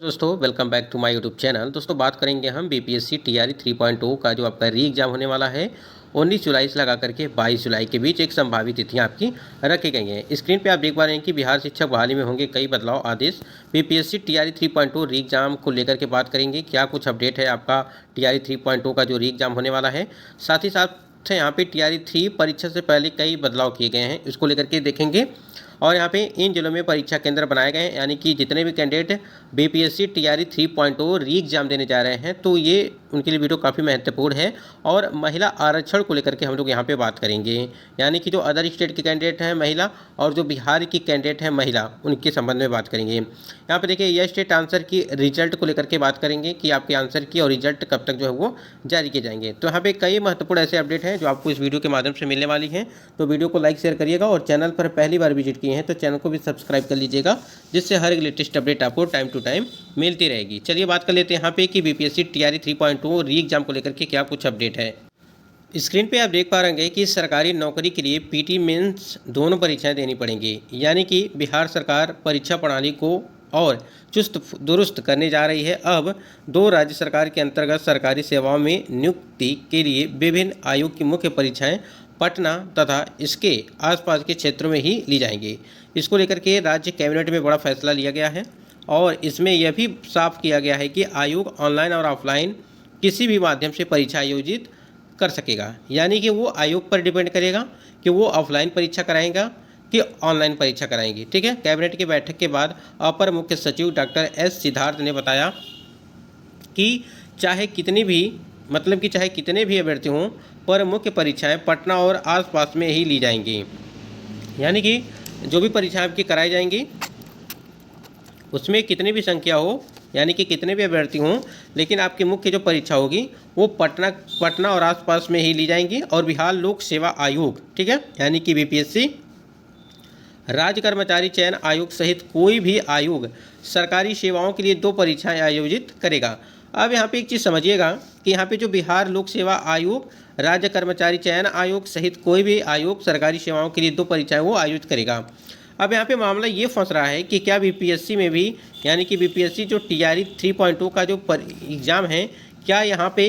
दोस्तों welcome back to my YouTube channel. दोस्तों बात करेंगे हम बीपीएससी टीआरई 3.0 का जो आपका री एग्जाम होने वाला है 19 जुलाई से लगा करके 22 जुलाई के बीच एक संभावित तिथियां आपकी रखी गई हैं। स्क्रीन पे आप देख पा रहे हैं कि बिहार शिक्षक बहाली में होंगे कई बदलाव आदेश। बीपीएससी टीआरई 3.0 री एग्जाम को लेकर के बात करेंगे, क्या कुछ अपडेट है आपका टीआरई 3.0 का जो री एग्जाम होने वाला है। साथ ही साथ यहाँ पे टीआरई 3 परीक्षा से पहले कई बदलाव किए गए हैं, इसको लेकर के देखेंगे। और यहाँ पे इन जिलों में परीक्षा केंद्र बनाए गए हैं, यानी कि जितने भी कैंडिडेट बीपीएससी टीआरई 3.0 री एग्जाम देने जा रहे हैं तो ये उनके लिए वीडियो काफ़ी महत्वपूर्ण है। और महिला आरक्षण को लेकर के हम लोग यहाँ पे बात करेंगे, यानी कि जो अदर स्टेट के कैंडिडेट हैं महिला और जो बिहार की कैंडिडेट हैं महिला, उनके संबंध में बात करेंगे। यहाँ पे देखिए यह स्टेट आंसर की रिजल्ट को लेकर के बात करेंगे कि आपके आंसर की और रिजल्ट कब तक जो है वो जारी किए जाएंगे। तो यहाँ पे कई महत्वपूर्ण ऐसे अपडेट हैं जो आपको इस वीडियो के माध्यम से मिलने वाली हैं। तो वीडियो को लाइक शेयर करिएगा और चैनल पर पहली बार विजिट किए हैं तो चैनल को भी सब्सक्राइब कर लीजिएगा, जिससे हर एक लेटेस्ट अपडेट आपको टाइम टू टाइम मिलती रहेगी। चलिए बात कर लेते हैं यहाँ पे कि बीपीएससी टीआरई 3.0 री एग्जाम को लेकर के क्या कुछ अपडेट है। स्क्रीन पे आप देख पा रहे हैं कि सरकारी नौकरी के लिए पीटी मेंस दोनों परीक्षाएं देनी पड़ेंगी, यानी कि बिहार सरकार परीक्षा प्रणाली को और चुस्त दुरुस्त करने जा रही है। अब दो राज्य सरकार के अंतर्गत सरकारी सेवाओं में नियुक्ति के लिए विभिन्न आयोग की मुख्य परीक्षाएं पटना तथा इसके आसपास के क्षेत्रों में ही ली जाएंगी। इसको लेकर के राज्य कैबिनेट में बड़ा फैसला लिया गया है और इसमें यह भी साफ किया गया है कि आयोग ऑनलाइन और ऑफलाइन किसी भी माध्यम से परीक्षा आयोजित कर सकेगा, यानी कि वो आयोग पर डिपेंड करेगा कि वो ऑफलाइन परीक्षा कराएगा कि ऑनलाइन परीक्षा कराएंगे। ठीक है। कैबिनेट की बैठक के बाद अपर मुख्य सचिव डॉक्टर एस सिद्धार्थ ने बताया कि चाहे कितने भी अभ्यर्थी हों पर मुख्य परीक्षाएं पटना और आसपास में ही ली जाएंगी, यानी कि जो भी परीक्षाएं आपकी कराई जाएंगी उसमें कितनी भी संख्या हो, यानी कि कितने भी अभ्यर्थी हों, लेकिन आपकी मुख्य जो परीक्षा होगी वो पटना और आसपास में ही ली जाएंगी। और बिहार लोक सेवा आयोग, ठीक है, यानी कि बीपीएससी, राज्य कर्मचारी चयन आयोग सहित कोई भी आयोग सरकारी सेवाओं के लिए 2 परीक्षाएं आयोजित करेगा। अब यहाँ पे एक चीज़ समझिएगा कि यहाँ पे जो बिहार लोक सेवा आयोग, राज्य कर्मचारी चयन आयोग सहित कोई भी आयोग सरकारी सेवाओं के लिए 2 परीक्षाएं वो आयोजित करेगा। अब यहाँ पे मामला ये फंस रहा है कि क्या बीपीएससी में भी, यानी कि बीपीएससी जो टीआरई 3.0 का जो एग्ज़ाम है, क्या यहाँ पे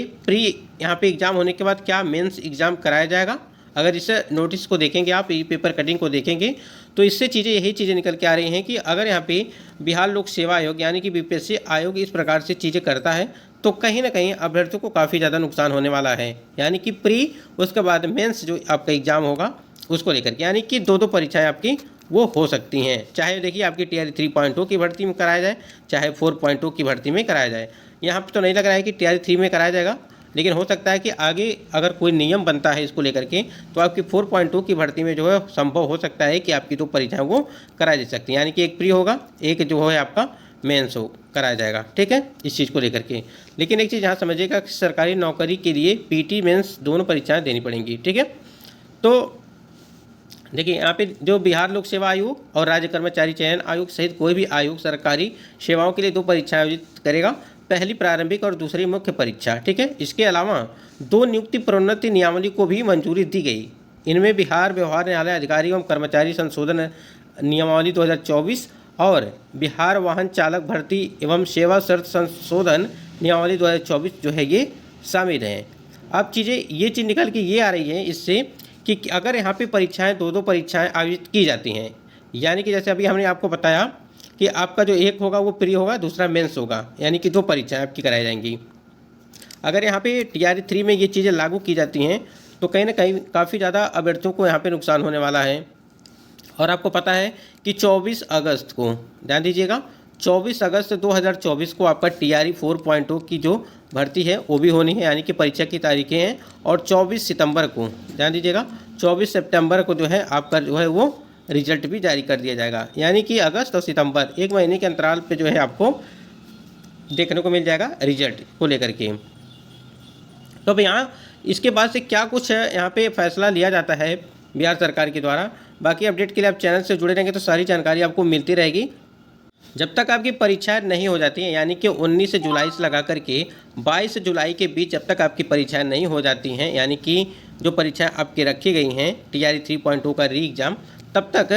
एग्ज़ाम होने के बाद क्या मेंस एग्ज़ाम कराया जाएगा। अगर इस नोटिस को देखेंगे आप, पेपर कटिंग को देखेंगे तो इससे यही चीज़ें निकल के आ रही हैं कि अगर यहाँ पे बिहार लोक सेवा आयोग यानी कि बीपीएससी आयोग इस प्रकार से चीज़ें करता है तो कहीं ना कहीं अभ्यर्थियों को काफ़ी ज़्यादा नुकसान होने वाला है, यानी कि प्री उसके बाद मेंस जो आपका एग्ज़ाम होगा उसको लेकर के, यानी कि 2 परीक्षाएँ आपकी वो हो सकती हैं। चाहे देखिए आपकी टीआरई 3.0 की भर्ती में कराया जाए, चाहे 4.0 की भर्ती में कराया जाए। यहाँ पे तो नहीं लग रहा है कि टीआरई 3 में कराया जाएगा, लेकिन हो सकता है कि आगे अगर कोई नियम बनता है इसको लेकर के तो आपकी 4.2 की भर्ती में जो है संभव हो सकता है कि आपकी 2 परीक्षाएं वो कराई जा सकती हैं, यानी कि एक प्री होगा, एक जो है आपका मेंस हो कराया जाएगा। ठीक है, इस चीज़ को लेकर के। लेकिन एक चीज़ यहाँ समझिएगा कि सरकारी नौकरी के लिए पीटी मेंस दोनों परीक्षाएँ देनी पड़ेंगी। ठीक है, तो देखिए यहाँ पे जो बिहार लोक सेवा आयोग और राज्य कर्मचारी चयन आयोग सहित कोई भी आयोग सरकारी सेवाओं के लिए 2 परीक्षाएं आयोजित करेगा, पहली प्रारंभिक और दूसरी मुख्य परीक्षा। ठीक है, इसके अलावा 2 नियुक्ति प्रोन्नति नियमावली को भी मंजूरी दी गई। इनमें बिहार व्यवहार न्यायालय अधिकारी एवं कर्मचारी संशोधन नियमावली 2024 और बिहार वाहन चालक भर्ती एवं सेवा शर्त संशोधन नियमावली 2024 जो है ये शामिल हैं। अब ये चीज़ निकल के ये आ रही है इससे कि अगर यहाँ पे परीक्षाएं 2 परीक्षाएं आयोजित की जाती हैं, यानी कि जैसे अभी हमने आपको बताया कि आपका जो एक होगा वो प्री होगा, दूसरा मेंस होगा, यानी कि 2 परीक्षाएं आपकी कराई जाएंगी। अगर यहाँ पे टीआरई 3 में ये चीज़ें लागू की जाती हैं तो कहीं ना कहीं काफ़ी ज़्यादा अभ्यर्थियों को यहाँ पे नुकसान होने वाला है। और आपको पता है कि 24 अगस्त को, ध्यान दीजिएगा, 24 अगस्त 2024 को आपका टीआरई 4.0 की जो भर्ती है वो भी होनी है, यानी कि परीक्षा की तारीखें हैं। और 24 सितंबर को, ध्यान दीजिएगा, 24 सितंबर को जो है आपका जो है वो रिजल्ट भी जारी कर दिया जाएगा, यानी कि अगस्त और सितंबर 1 महीने के अंतराल पे जो है आपको देखने को मिल जाएगा रिजल्ट को लेकर के। तो अब यहाँ इसके बाद से क्या कुछ यहाँ पे फैसला लिया जाता है बिहार सरकार के द्वारा, बाकी अपडेट के लिए आप चैनल से जुड़े रहेंगे तो सारी जानकारी आपको मिलती रहेगी। जब तक आपकी परीक्षाएं नहीं हो जाती हैं, यानी कि 19 जुलाई से लगा करके 22 जुलाई के बीच जब तक आपकी परीक्षाएं नहीं हो जाती हैं, यानी कि जो परीक्षाएं आपकी रखी गई हैं टीआरई 3.0 का री एग्ज़ाम, तब तक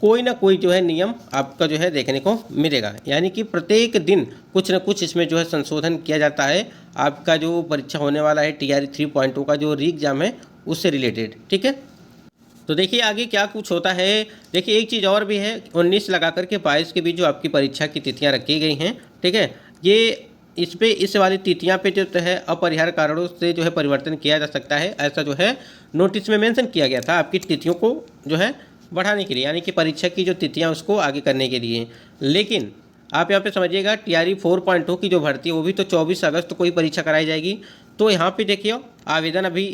कोई ना कोई जो है नियम आपका जो है देखने को मिलेगा, यानी कि प्रत्येक दिन कुछ ना कुछ इसमें जो है संशोधन किया जाता है आपका जो परीक्षा होने वाला है TRE 3.0 का जो री एग्ज़ाम है उससे रिलेटेड। ठीक है, तो देखिए आगे क्या कुछ होता है। देखिए एक चीज़ और भी है, 19 लगा करके 22 के बीच जो आपकी परीक्षा की तिथियां रखी गई हैं, ठीक है, ये इस वाली तिथियां पे जो है अपरिहार्य कारणों से जो है परिवर्तन किया जा सकता है, ऐसा जो है नोटिस में मेंशन किया गया था आपकी तिथियों को जो है बढ़ाने के लिए, यानी कि परीक्षा की जो तिथियां उसको आगे करने के लिए। लेकिन आप यहाँ पे समझिएगा TRE 4.0 की जो भर्ती है वो भी तो 24 अगस्त को ही परीक्षा कराई जाएगी। तो यहाँ पे देखिए आवेदन अभी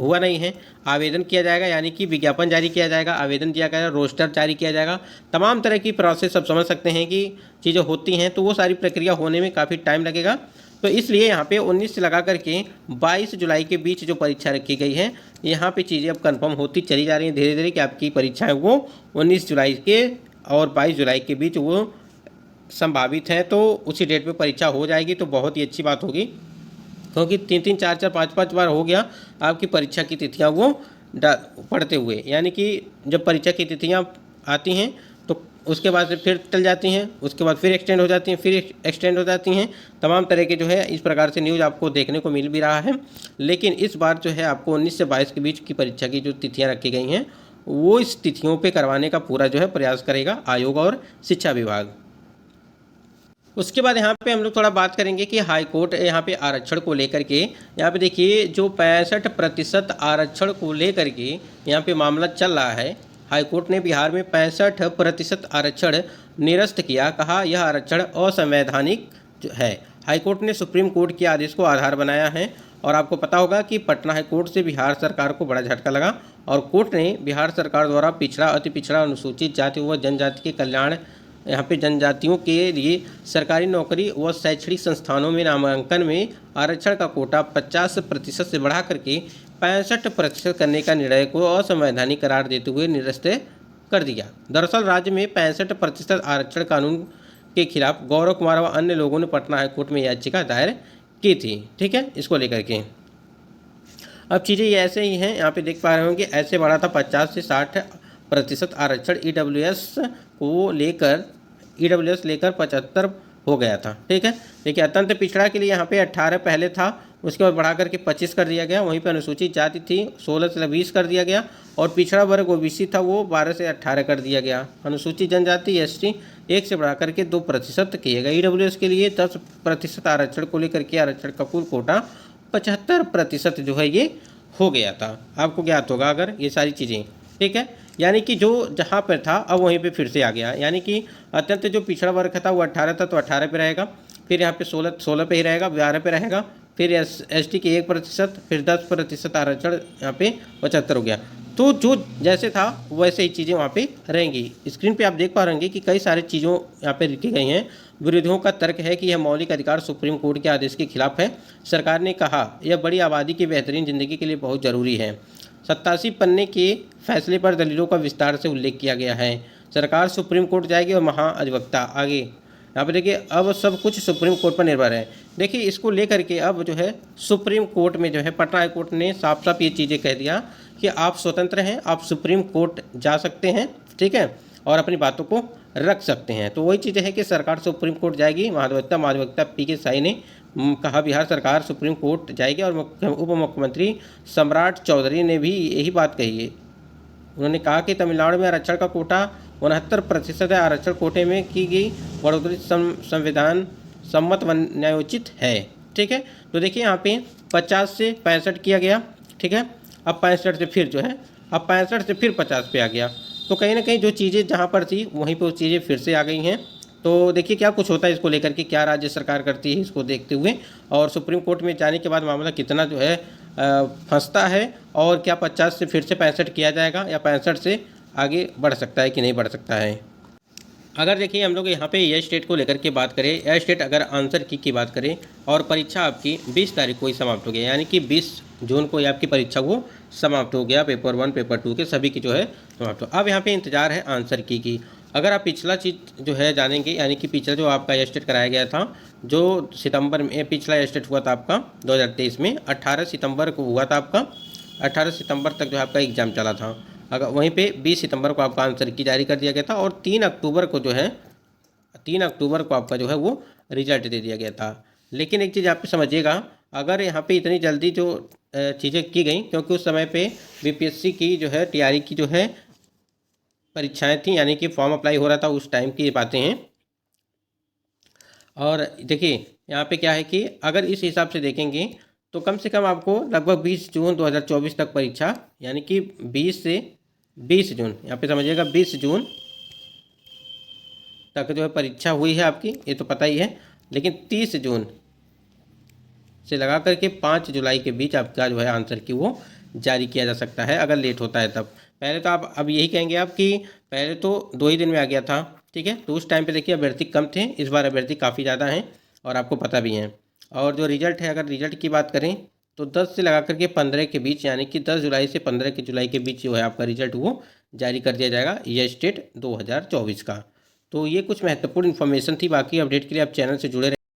हुआ नहीं है, आवेदन किया जाएगा, यानी कि विज्ञापन जारी किया जाएगा, आवेदन दिया जाएगा, रोस्टर जारी किया जाएगा, तमाम तरह की प्रोसेस आप समझ सकते हैं कि चीज़ें होती हैं, तो वो सारी प्रक्रिया होने में काफ़ी टाइम लगेगा। तो इसलिए यहाँ पे 19 से लगा करके 22 जुलाई के बीच जो परीक्षा रखी गई है, यहाँ पे चीज़ें अब कंफर्म होती चली जा रही हैं धीरे धीरे कि आपकी परीक्षाएँ वो 19 जुलाई के और 22 जुलाई के बीच वो संभावित है। तो उसी डेट पे परीक्षा हो जाएगी, तो बहुत ही अच्छी बात होगी, क्योंकि 3-3 4-4 5-5 बार हो गया आपकी परीक्षा की तिथियां वो पढ़ते हुए, यानी कि जब परीक्षा की तिथियां आती हैं तो उसके बाद से फिर टल जाती हैं, उसके बाद फिर एक्सटेंड हो जाती हैं, फिर एक्सटेंड हो जाती हैं, तमाम तरह के जो है इस प्रकार से न्यूज़ आपको देखने को मिल भी रहा है। लेकिन इस बार जो है आपको 19 से 22 के बीच की परीक्षा की जो तिथियाँ रखी गई हैं वो इस तिथियों पर करवाने का पूरा जो है प्रयास करेगा आयोग और शिक्षा विभाग। उसके बाद यहाँ पे हम लोग थोड़ा बात करेंगे कि हाई कोर्ट यहाँ पे आरक्षण को लेकर के, यहाँ पे देखिए जो 65% आरक्षण को लेकर के यहाँ पे मामला चल रहा है, हाई कोर्ट ने बिहार में 65% आरक्षण निरस्त किया, कहा यह आरक्षण असंवैधानिक है। हाई कोर्ट ने सुप्रीम कोर्ट के आदेश को आधार बनाया है, और आपको पता होगा कि पटना हाई कोर्ट से बिहार सरकार को बड़ा झटका लगा, और कोर्ट ने बिहार सरकार द्वारा पिछड़ा, अति पिछड़ा, अनुसूचित जाति व जनजाति के कल्याण, यहाँ पे जनजातियों के लिए सरकारी नौकरी व शैक्षणिक संस्थानों में नामांकन में आरक्षण का कोटा 50% से बढ़ा करके 65% करने का निर्णय को असंवैधानिक करार देते हुए निरस्त कर दिया। दरअसल राज्य में 65% आरक्षण कानून के खिलाफ गौरव कुमार व अन्य लोगों ने पटना हाईकोर्ट में याचिका दायर की थी। ठीक है, इसको लेकर के अब चीज़ें ये ऐसे ही हैं, यहाँ पे देख पा रहे होंगे ऐसे बढ़ा था 50 से 60% आरक्षण ईडब्ल्यूएस लेकर 75 हो गया था। ठीक है, देखिए अत्यंत पिछड़ा के लिए यहाँ पे 18 पहले था, उसके बाद बढ़ा करके 25 कर दिया गया। वहीं पे अनुसूचित जाति थी 16 से 20 कर दिया गया, और पिछड़ा वर्ग ओबीसी था वो 12 से 18 कर दिया गया। अनुसूचित जनजाति एसटी 1 से बढ़ा करके 2% किए गए। ईडब्ल्यूएस के लिए 10% आरक्षण को लेकर के आरक्षण का कुल कोटा 75% जो है ये हो गया था। आपको ज्ञात होगा अगर ये सारी चीज़ें। ठीक है, यानी कि जो जहाँ पर था अब वहीं पे फिर से आ गया, यानी कि अत्यंत जो पिछड़ा वर्ग था वो 18 था तो 18 पे रहेगा, फिर यहाँ पे 16 पे ही रहेगा, 12 पे रहेगा, फिर एसटी के 1%, फिर 10% आरक्षण यहाँ पे 75 हो गया। तो जो जैसे था वैसे ही चीज़ें वहाँ पे रहेंगी। स्क्रीन पे आप देख पा रहेंगे कि कई सारी चीज़ों यहाँ पे लिखी गई हैं। विरोधियों का तर्क है कि यह मौलिक अधिकार सुप्रीम कोर्ट के आदेश के खिलाफ है। सरकार ने कहा यह बड़ी आबादी की बेहतरीन ज़िंदगी के लिए बहुत ज़रूरी है। 87 पन्ने के फैसले पर दलीलों का विस्तार से उल्लेख किया गया है। सरकार सुप्रीम कोर्ट जाएगी और महाअधिवक्ता आगे, यहाँ पे देखिए अब सब कुछ सुप्रीम कोर्ट पर निर्भर है। देखिए इसको लेकर के अब जो है सुप्रीम कोर्ट में जो है पटना हाई कोर्ट ने साफ साफ ये चीज़ें कह दिया कि आप स्वतंत्र हैं, आप सुप्रीम कोर्ट जा सकते हैं, ठीक है, और अपनी बातों को रख सकते हैं। तो वही चीज़ें हैं कि सरकार सुप्रीम कोर्ट जाएगी। महाधिवक्ता पी.के. साई ने कहा बिहार सरकार सुप्रीम कोर्ट जाएगी, और उप मुख्यमंत्री सम्राट चौधरी ने भी यही बात कही है। उन्होंने कहा कि तमिलनाडु में आरक्षण का कोटा 69% है। आरक्षण कोटे में की गई बढ़ोतरी संविधान सम्मत व न्यायोचित है। ठीक है, तो देखिए यहाँ पे 50 से 65 किया गया। ठीक है, अब 65 से फिर जो है अब 65 से फिर 50 पे आ गया। तो कहीं ना कहीं जो चीज़ें जहाँ पर थी वहीं पर वो चीज़ें फिर से आ गई हैं। तो देखिए क्या कुछ होता है इसको लेकर के, क्या राज्य सरकार करती है इसको देखते हुए, और सुप्रीम कोर्ट में जाने के बाद मामला कितना जो है फंसता है, और क्या 50 से फिर से 65 किया जाएगा या 65 से आगे बढ़ सकता है कि नहीं बढ़ सकता है। अगर देखिए हम लोग यहाँ पे यस स्टेट को लेकर के बात करें, यस स्टेट अगर आंसर की बात करें, और परीक्षा आपकी 20 तारीख को ही समाप्त हो गया, यानी कि 20 जून को आपकी परीक्षा वो समाप्त हो गया। पेपर 1 पेपर 2 के सभी की जो है समाप्त हो। अब यहाँ पे इंतजार है आंसर की। अगर आप पिछला चीज़ जो है जानेंगे, यानी कि पिछला जो आपका यस स्टेट कराया गया था, जो सितंबर में पिछला यस स्टेट हुआ था आपका 2023 में, 18 सितंबर को हुआ था आपका, 18 सितंबर तक जो है आपका एग्ज़ाम चला था। अगर वहीं पे 20 सितंबर को आपका आंसर की जारी कर दिया गया था और 3 अक्टूबर को जो है 3 अक्टूबर को आपका जो है वो रिजल्ट दे दिया गया था। लेकिन एक चीज़ आप समझिएगा, अगर यहाँ पे इतनी जल्दी जो चीज़ें की गई, क्योंकि उस समय पे बीपीएससी की जो है टीआरई की जो है परीक्षाएं थी, यानी कि फॉर्म अप्लाई हो रहा था, उस टाइम की ये बातें हैं। और देखिए यहाँ पे क्या है कि अगर इस हिसाब से देखेंगे तो कम से कम आपको लगभग 20 जून 2024 तक परीक्षा, यानी कि 20 से 20 जून, यहाँ पे समझिएगा 20 जून तक जो है परीक्षा हुई है आपकी, ये तो पता ही है। लेकिन 30 जून से लगा करके 5 जुलाई के बीच आपका जो है आंसर की वो जारी किया जा सकता है, अगर लेट होता है तब। पहले तो आप अब यही कहेंगे आप कि पहले तो 2 ही दिन में आ गया था, ठीक है, तो उस टाइम पे देखिए अभ्यर्थी कम थे, इस बार अभ्यर्थी काफ़ी ज़्यादा हैं और आपको पता भी है। और जो रिजल्ट है, अगर रिजल्ट की बात करें तो 10 से लगा करके 15 के बीच, यानी कि 10 जुलाई से 15 के जुलाई के बीच जो है आपका रिजल्ट वो जारी कर दिया जाएगा, ये स्टेट 2024 का। तो ये कुछ महत्वपूर्ण इन्फॉर्मेशन थी। बाकी अपडेट के लिए आप चैनल से जुड़े रहें।